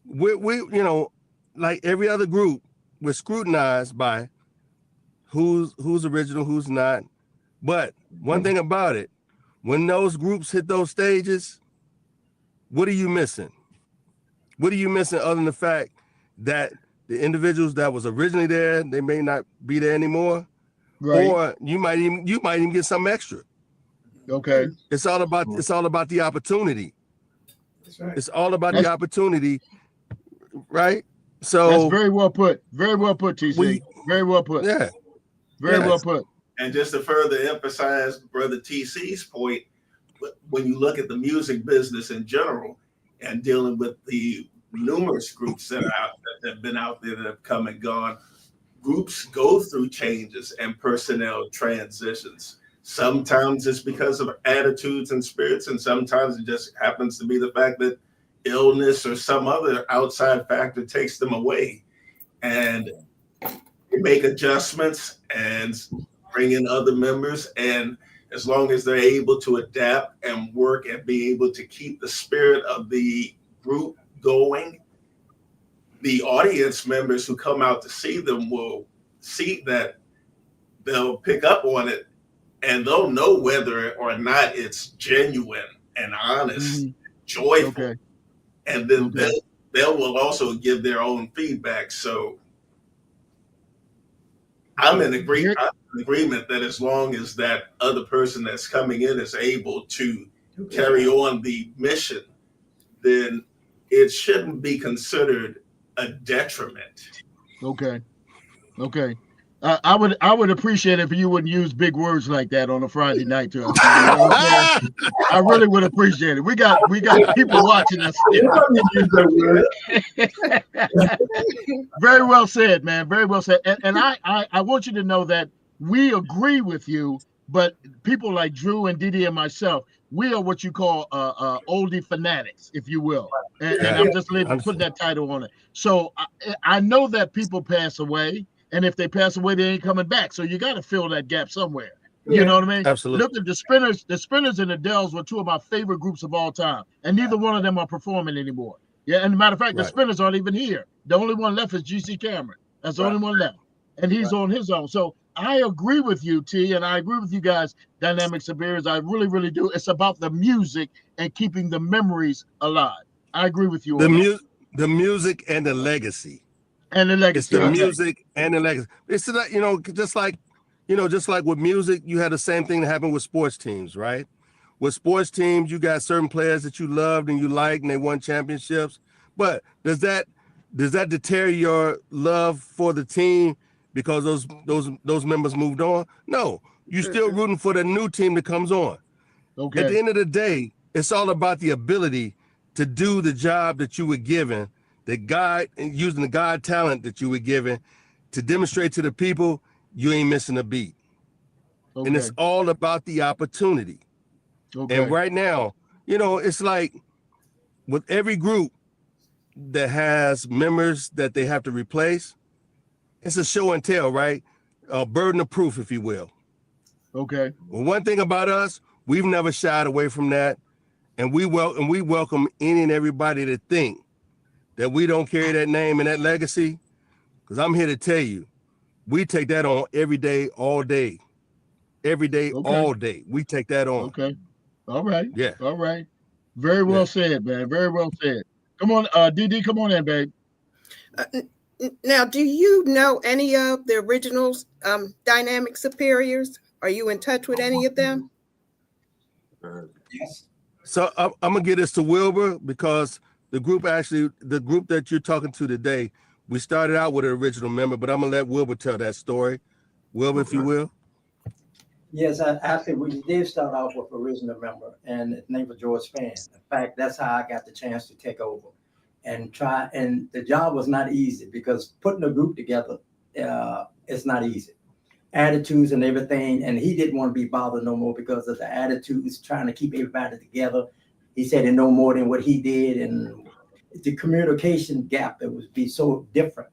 we you know, like every other group, we're scrutinized by who's original, who's not. But one thing about it, when those groups hit those stages, what are you missing? What are you missing other than the fact that the individuals that was originally there, they may not be there anymore, Right. or you might even get some extra. Okay. It's all about the opportunity. That's right. It's all about the opportunity, right? So That's very well put. Very well put, TC. Very well put. Yeah. Very Yes. well put. And just to further emphasize Brother TC's point, when you look at the music business in general and dealing with the numerous groups that have been out there that have come and gone, groups go through changes and personnel transitions. Sometimes it's because of attitudes and spirits, and sometimes it just happens to be the fact that illness or some other outside factor takes them away. And they make adjustments and bring in other members. And as long as they're able to adapt and work and be able to keep the spirit of the group going, the audience members who come out to see them will see that they'll pick up on it and they'll know whether or not it's genuine and honest, joyful. Okay. And then they will also give their own feedback. So I'm in agreement that as long as that other person that's coming in is able to carry on the mission, then it shouldn't be considered a detriment. Okay. Okay. I would appreciate it if you wouldn't use big words like that on a Friday night to us. You know what I'm saying? I really would appreciate it. We got people watching us. Very well said, man. Very well said. And I want you to know that we agree with you, but people like Drew and Didi and myself, we are what you call oldie fanatics, if you will. And I'm just putting that title on it. So I know that people pass away. And if they pass away, they ain't coming back. So you got to fill that gap somewhere. You know what I mean? Absolutely. Look at the Spinners. The Spinners and the Dells were two of my favorite groups of all time. And neither one of them are performing anymore. Yeah. And as a matter of fact, the Spinners aren't even here. The only one left is GC Cameron. That's the only one left. And he's on his own. So I agree with you, T, and I agree with you guys, Dynamic Superiors. I really, really do. It's about the music and keeping the memories alive. I agree with you. The music and the legacy. And the legacy. It's the music and the legacy. It's that, just like with music, you had the same thing that happened with sports teams, right? With sports teams, you got certain players that you loved and you liked, and they won championships. But does that deter your love for the team because those members moved on? No, you're still rooting for the new team that comes on. Okay. At the end of the day, it's all about the ability to do the job that you were given. Using the God talent that you were given to demonstrate to the people you ain't missing a beat. Okay. And it's all about the opportunity. Okay. And right now, it's like with every group that has members that they have to replace, it's a show and tell, right? Burden of proof, if you will. Okay. Well, one thing about us, we've never shied away from that. And we welcome any and everybody to think that we don't carry that name and that legacy, because I'm here to tell you, we take that on every day, all day. Every day, all day. We take that on. Okay. All right. Yeah. All right. Very well said, man. Very well said. Come on, DD, come on in, babe. Now, do you know any of the original Dynamic Superiors? Are you in touch with any of them? Yes. So I'm going to get this to Wilbur, because the group that you're talking to today, we started out with an original member, but I'm going to let Wilbur tell that story. Wilbur, if you will. Yes, actually, we did start off with original member, and his name was George Spann. In fact, that's how I got the chance to take over and try. And the job was not easy, because putting a group together, it's not easy. Attitudes and everything, and he didn't want to be bothered no more because of the attitudes, trying to keep everybody together. He said he know more than what he did, and the communication gap, it would be so different.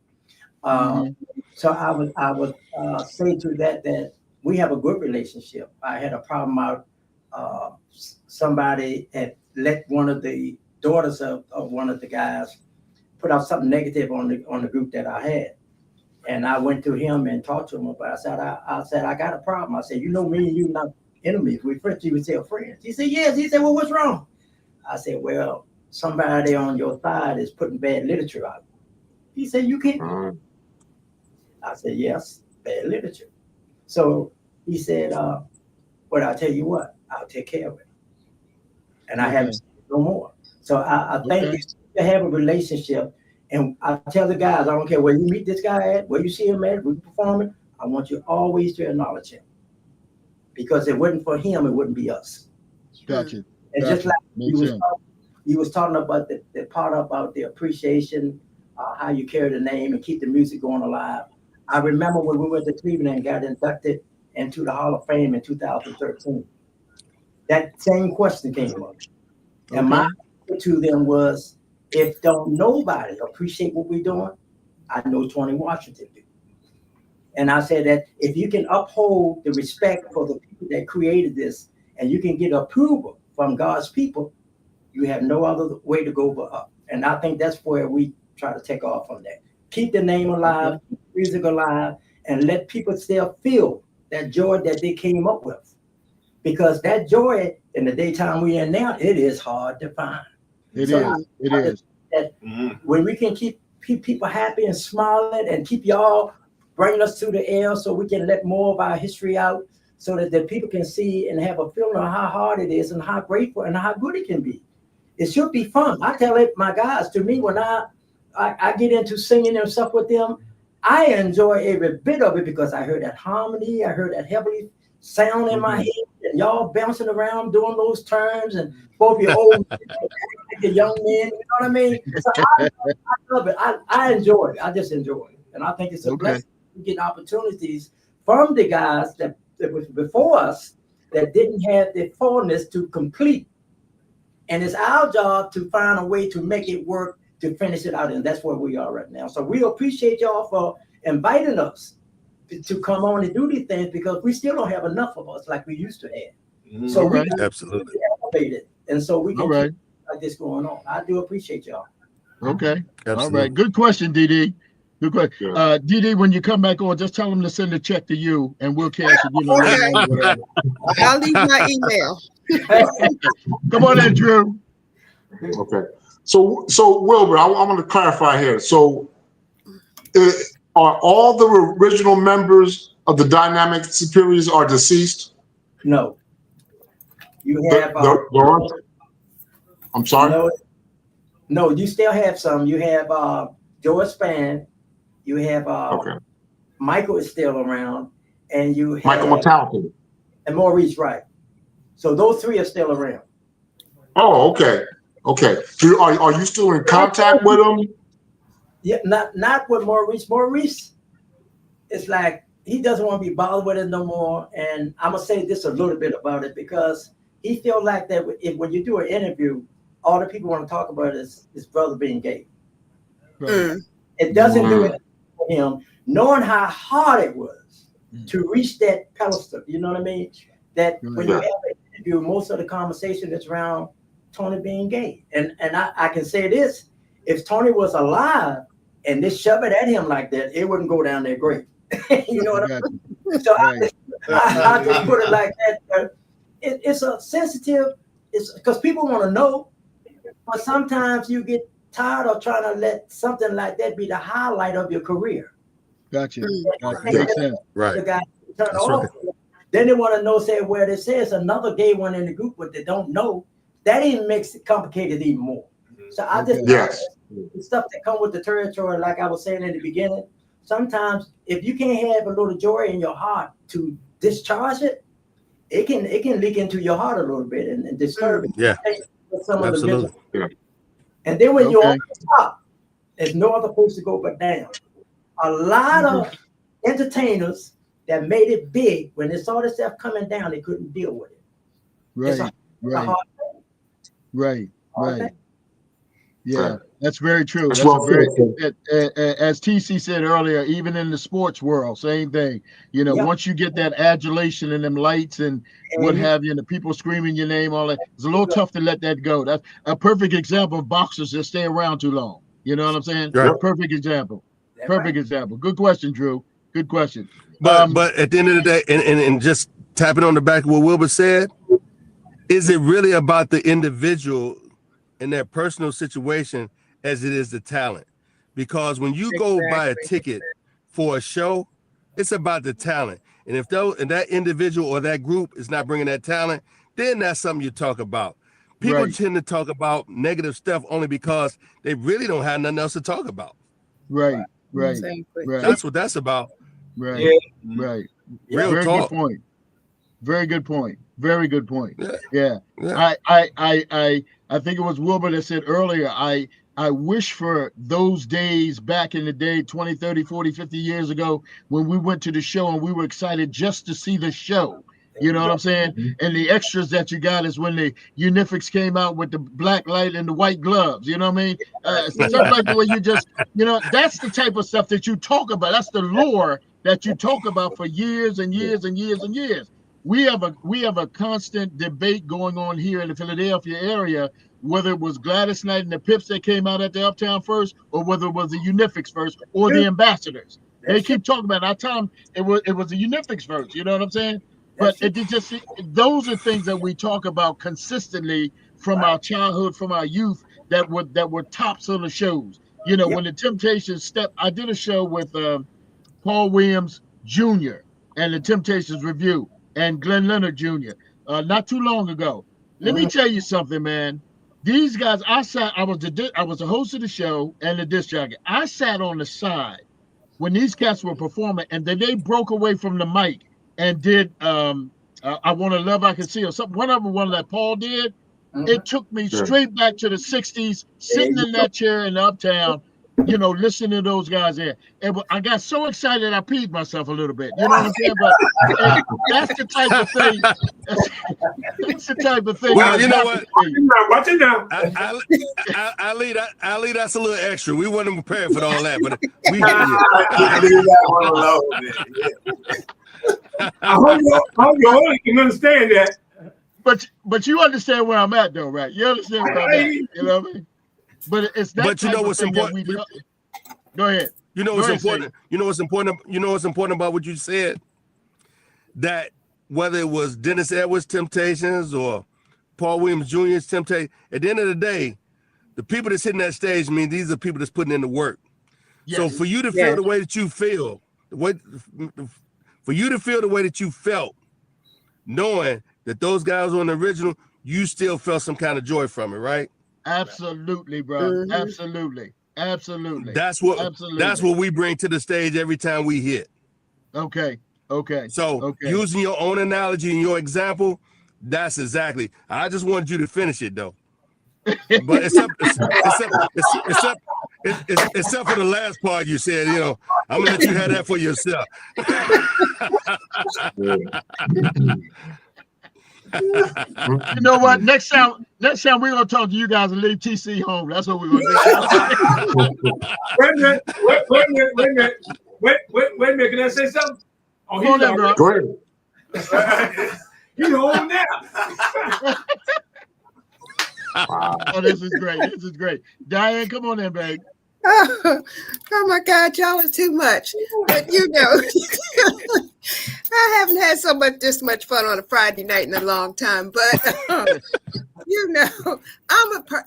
So I would say to that we have a good relationship. I had a problem out. Somebody had let one of the daughters of one of the guys put out something negative on the group that I had. And I went to him and talked to him about it. I said, I got a problem. I said, you know, me and you not enemies. We're friends. He would say friends. He said, yes. He said, well, what's wrong? I said, well, somebody on your side is putting bad literature out. He said, you can't. I said, yes, bad literature. So he said, well, I'll tell you what, I'll take care of it. And I haven't seen it no more. So I think it's to have a relationship. And I tell the guys, I don't care where you meet this guy at, where you see him at, where you performing, I want you always to acknowledge him. Because if it wasn't for him, it wouldn't be us. Gotcha. And just like he was talking about the part about the appreciation, how you carry the name and keep the music going alive. I remember when we went to Cleveland and got inducted into the Hall of Fame in 2013. That same question came up. And my answer to them was, if don't nobody appreciate what we're doing, I know Tony Washington do. And I said that if you can uphold the respect for the people that created this, and you can get approval from God's people, you have no other way to go but up. And I think that's where we try to take off on that. Keep the name alive, keep the music alive, and let people still feel that joy that they came up with. Because that joy in the daytime we're in now, it is hard to find. It is. That when we can keep people happy and smiling and keep y'all bringing us to the air so we can let more of our history out so that the people can see and have a feeling of how hard it is and how grateful and how good it can be. It should be fun. I tell it, my guys, to me, when I get into singing and stuff with them, I enjoy every bit of it because I heard that harmony, I heard that heavenly sound in my head, and y'all bouncing around doing those turns, and both your old the young men, you know what I mean? So I love it. I enjoy it. I just enjoy it. And I think it's a blessing to get opportunities from the guys that was before us that didn't have the fullness to complete. And it's our job to find a way to make it work to finish it out. And that's where we are right now. So we appreciate y'all for inviting us to come on and do these things because we still don't have enough of us like we used to have. So we absolutely elevated. And so we can keep like this going on. I do appreciate y'all. Okay. Absolutely. All right. Good question, DD. Good question. DD, when you come back on, just tell them to send a check to you and we'll cash it. You know, later on, whatever. I'll leave my email. Come on in, Drew. Okay. So Wilbur, I want to clarify here. So are all the original members of the Dynamic Superiors are deceased? No. You have I'm sorry? No, you still have some. You have George Spann. You have Michael is still around. And you have Michael Motown. And Maurice, right. So those three are still around. Oh, okay. Okay. Are you still in contact with them? Yeah, not with Maurice. Maurice is like, he doesn't want to be bothered with it no more. And I'm going to say this a little bit about it because he feels like that when you do an interview, all the people want to talk about is his brother being gay. Right. It doesn't do it for him, knowing how hard it was to reach that pedestal. You know what I mean? That when you have an interview, most of the conversation is around Tony being gay. And I can say this, if Tony was alive and they shove it at him like that, it wouldn't go down there great. You know what I mean? So I just put it like that. It's a sensitive, it's because people want to know, but sometimes you get tired of trying to let something like that be the highlight of your career. Gotcha. Makes sense. Right. The guy turn off. Right. Then they want to know, say, where it says another gay one in the group, but they don't know. That even makes it complicated even more. So I just the stuff that come with the territory, like I was saying in the beginning, sometimes if you can't have a little joy in your heart to discharge it, it can leak into your heart a little bit and disturb it. Yeah. Absolutely. And then when you're on the top, there's no other place to go but down. A lot of entertainers that made it big, when they saw this stuff coming down, they couldn't deal with it. Right. Yeah, that's very true. That's That's a well very, said. as TC said earlier, even in the sports world, same thing. You know, Yep. once you get that adulation and them lights and what And have you, and the people screaming your name, all that, it's a little tough to let that go. That's a perfect example of boxers that stay around too long. You know what I'm saying? Right. Perfect example. That's Perfect right. example. Good question, Drew. Good question. But at the end of the day, and just tapping on the back of what Wilbur said, is it really about the individual and their personal situation as it is the talent? Because when you go buy a ticket for a show, it's about the talent. And if that individual or that group is not bringing that talent, then that's something you talk about. People Right. tend to talk about negative stuff only because they really don't have nothing else to talk about. Right. Right. Exactly. Right. That's what that's about. Right. Yeah. Right. Real Very talk. good point. Very good point. Very good point. Yeah. Yeah. Yeah. I think it was Wilbur that said earlier, I wish for those days back in the day, 20, 30, 40, 50 years ago, when we went to the show and we were excited just to see the show. You know what I'm saying? And the extras that you got is when the Unifics came out with the black light and the white gloves. You know what I mean? Stuff like the way you just, that's the type of stuff that you talk about. That's the lore that you talk about for years and years and years and years. We have a constant debate going on here in the Philadelphia area, whether it was Gladys Knight and the Pips that came out at the Uptown first, or whether it was the Unifics first, or the Ambassadors. They keep talking about it. Our time it was the Unifics first. You know what I'm saying? But it just those are things that we talk about consistently from our childhood, from our youth, that were tops on the shows. You know, when the Temptations stepped, I did a show with Paul Williams Jr. and the Temptations Review and Glenn Leonard Jr. Not too long ago. Let me tell you something, man. These guys, I was the host of the show and the disc jockey. I sat on the side when these cats were performing, and then they broke away from the mic and did I Want to Love I Can See, or something, one that Paul did. It took me straight back to the 60s, sitting in that chair in the Uptown, listening to those guys there. And I got so excited I peed myself a little bit. You know what I'm saying? But that's the type of thing. That's the type of thing. Well, you know what? Watch it now. Ali, that's a little extra. We wasn't prepared for all that, but we get I leave that one alone, man. I hope your audience can understand that. But you understand where I'm at, though, right? You understand where I'm at. You know what I mean? But it's that. But you know what's important. Go ahead. You know what's important. You know what's important. You know what's important about what you said. That whether it was Dennis Edwards' Temptations or Paul Williams Jr.'s Temptation, at the end of the day, the people that's hitting that stage, I mean, these are people that's putting in the work. Yes. So for you to feel the way that you feel, for you to feel the way that you felt, knowing that those guys on the original, you still felt some kind of joy from it, right? Absolutely, bro. Absolutely. That's what we bring to the stage every time we hit. Okay. So using your own analogy and your example, that's exactly. I just wanted you to finish it though. But except for the last part you said, I'm gonna let you have that for yourself. You know what? Next time we're gonna talk to you guys and leave TC home. That's what we're gonna do. Wait a minute. Can I say something? Oh, he's on bro. Go ahead. He's home now. Wow. Oh, this is great. Diane, come on in, babe. Oh my God, y'all are too much. But I haven't had this much fun on a Friday night in a long time. But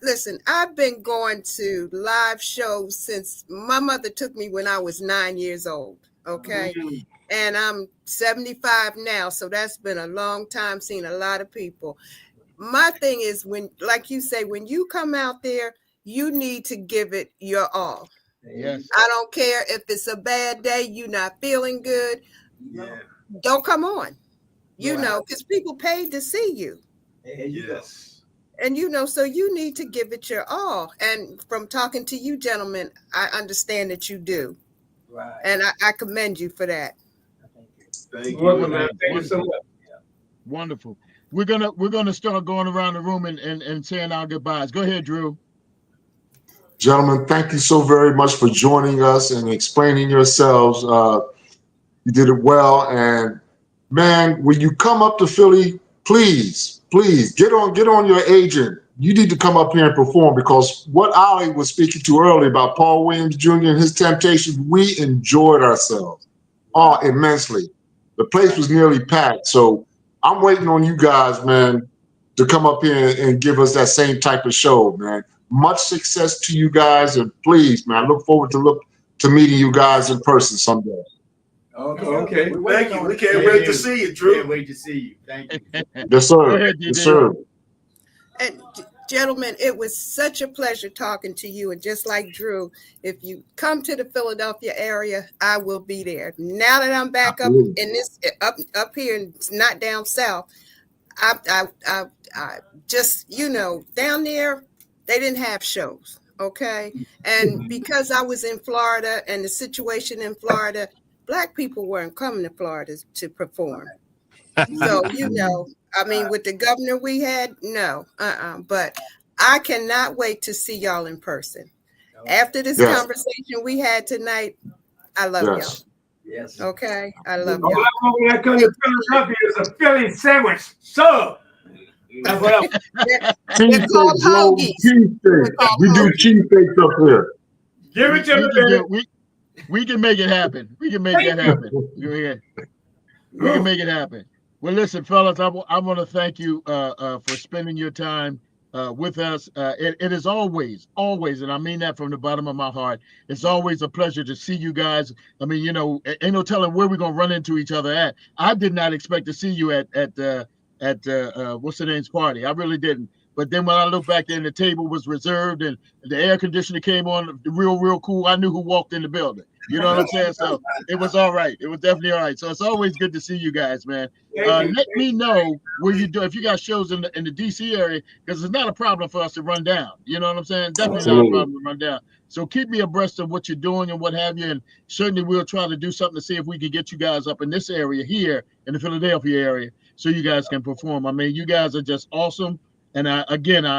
listen, I've been going to live shows since my mother took me when I was 9 years old. Okay. And I'm 75 now, so that's been a long time, seeing a lot of people. My thing is, when, like you say, when you come out there, you need to give it your all. Yes. I don't care if it's a bad day, you're not feeling good. Yeah. Don't come on. Because people paid to see you. Yes. And so you need to give it your all. And from talking to you gentlemen, I understand that you do. Right. And I commend you for that. Thank you. Welcome, man. Thank you so much. Wonderful. We're gonna start going around the room and saying our goodbyes. Go ahead, Drew. Gentlemen, thank you so very much for joining us and explaining yourselves. You did it well. And man, when you come up to Philly, please get on your agent. You need to come up here and perform, because what Ali was speaking to earlier about Paul Williams Jr. and his Temptations, we enjoyed ourselves immensely. The place was nearly packed. So I'm waiting on you guys, man, to come up here and give us that same type of show, man. Much success to you guys, and please, man, I look forward to meeting you guys in person someday. Okay. Thank you. We can't wait to see you, Drew. Can't wait to see you. Thank you. Yes, sir. Go ahead, Yes, sir. And gentlemen, it was such a pleasure talking to you. And just like Drew, if you come to the Philadelphia area, I will be there. Now that I'm back up in this up here and not down south, I just, you know, down there they didn't have shows, okay? And because I was in Florida and the situation in Florida, Black people weren't coming to Florida to perform. So, you know, I mean, with the governor we had, no, but I cannot wait to see y'all in person. After this conversation we had tonight, I love y'all. Yes. Okay, I love All y'all. I want when I come to Philadelphia is a Philly sandwich. So that's what They're called hoagies. We do cheesesteaks up here. give it to me. We can make it happen. We can make that happen. We can make it happen. Well, listen, fellas, I want to thank you for spending your time with us. It is always, and I mean that from the bottom of my heart, it's always a pleasure to see you guys. I mean, you know, ain't no telling where we're gonna run into each other at. I did not expect to see you at what's the name's party. I really didn't. But then when I looked back there and the table was reserved and the air conditioner came on, real cool, I knew who walked in the building. You know what I'm saying? So it was all right. It was definitely all right. So it's always good to see you guys, man. Let me know where you do, if you got shows in the DC area, because it's not a problem for us to run down. You know what I'm saying? Definitely not a problem to run down. So keep me abreast of what you're doing and what have you. And certainly we'll try to do something to see if we can get you guys up in this area here in the Philadelphia area so you guys can perform. I mean, you guys are just awesome. And I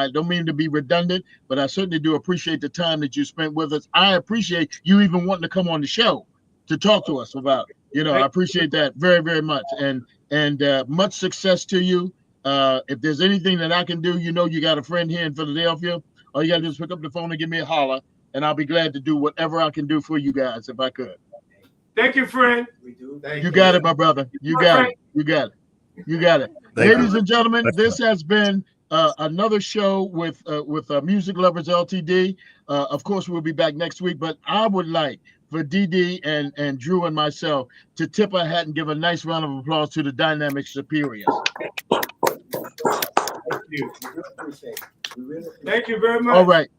don't mean to be redundant, but I certainly do appreciate the time that you spent with us. I appreciate you even wanting to come on the show to talk to us about, you know, I appreciate that very, very much. And much success to you. If there's anything that I can do, you know, you got a friend here in Philadelphia. All you got to do is pick up the phone and give me a holler, and I'll be glad to do whatever I can do for you guys if I could. Thank you, friend. We do. You got it, my brother. You got it. You got it. You got it. Ladies and gentlemen, this has been another show with Music Lovers Ltd. Of course, we'll be back next week, but I would like for DD and Drew and myself to tip our hat and give a nice round of applause to the Dynamic Superiors. Thank you. Thank you very much. All right.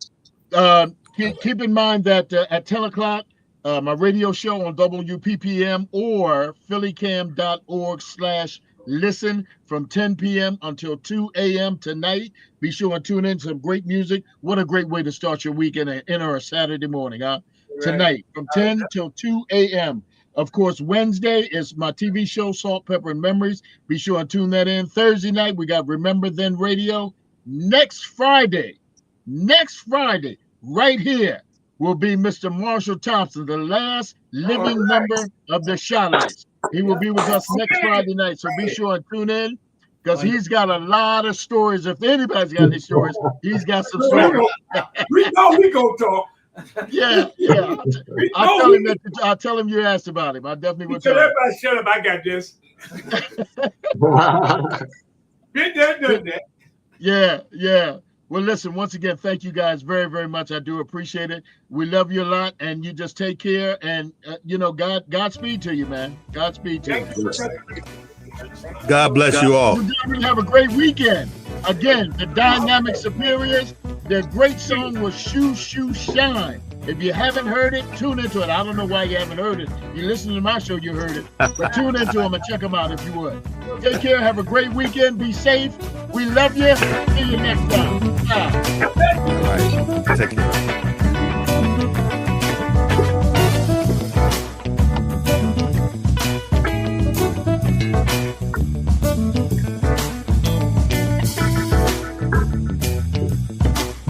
Keep in mind that at 10 o'clock, my radio show on WPPM or phillycam.org/listen from 10 p.m. until 2 a.m. tonight. Be sure and tune in to some great music. What a great way to start your weekend and enter a Saturday morning, huh? Right. Tonight from 10 till 2 a.m. Of course, Wednesday is my TV show, Salt, Pepper, and Memories. Be sure and tune that in. Thursday night, we got Remember Then Radio. Next Friday, right here, will be Mr. Marshall Thompson, the last living member of the Shotlights. He will be with us next Friday night, so be sure and tune in because he's got a lot of stories. If anybody's got any stories, he's got some stories. We know we gonna talk. Yeah. I'll tell him you asked about him. I definitely will tell him. Everybody shut up. I got this. Been there, done that. Yeah. Well, listen, once again, thank you guys very, very much. I do appreciate it. We love you a lot, and you just take care. And, Godspeed to you, man. Godspeed to you. God bless you all. Have a great weekend. Again, the Dynamic Superiors, their great song was Shoe Shoe Shine. If you haven't heard it, tune into it. I don't know why you haven't heard it. You listen to my show, you heard it. But tune into them and check them out if you would. Take care. Have a great weekend. Be safe. We love you. See you next time. Bye. All right. Take care.